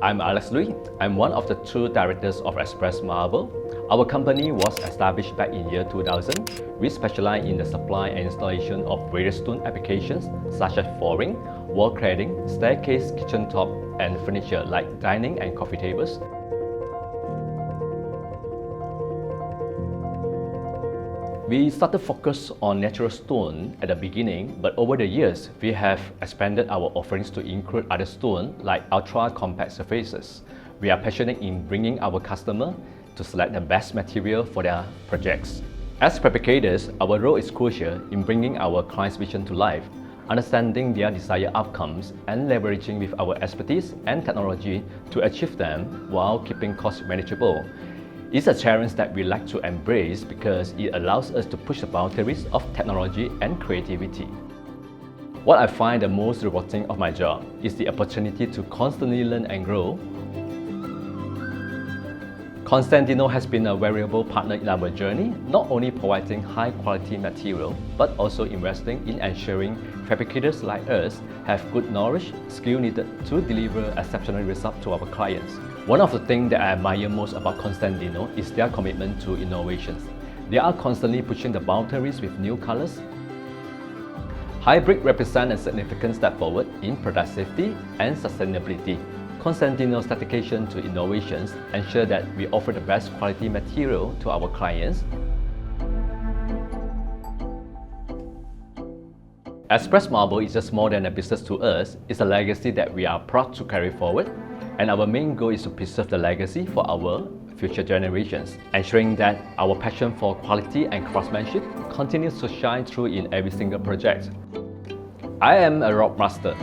I'm Alex Looi. I'm one of the two directors of Express Marble. Our company was established back in year 2000. We specialize in the supply and installation of various stone applications such as flooring, wall cladding, staircase, kitchen top, and furniture like dining and coffee tables. We started focus on natural stone at the beginning, but over the years, we have expanded our offerings to include other stone like ultra-compact surfaces. We are passionate in bringing our customer to select the best material for their projects. As fabricators, our role is crucial in bringing our clients' vision to life, understanding their desired outcomes, and leveraging with our expertise and technology to achieve them while keeping costs manageable. It's a challenge that we like to embrace because it allows us to push the boundaries of technology and creativity. What I find the most rewarding of my job is the opportunity to constantly learn and grow. Cosentino has been a valuable partner in our journey, not only providing high-quality material, but also investing in ensuring fabricators like us have good knowledge, skill needed to deliver exceptional results to our clients. One of the things that I admire most about Cosentino is their commitment to innovations. They are constantly pushing the boundaries with new colors. Hybrid represents a significant step forward in product safety and sustainability. Cosentino's dedication to innovations ensure that we offer the best quality material to our clients. Express Marble is just more than a business to us. It's a legacy that we are proud to carry forward, and our main goal is to preserve the legacy for our future generations, ensuring that our passion for quality and craftsmanship continues to shine through in every single project. I am a rock master.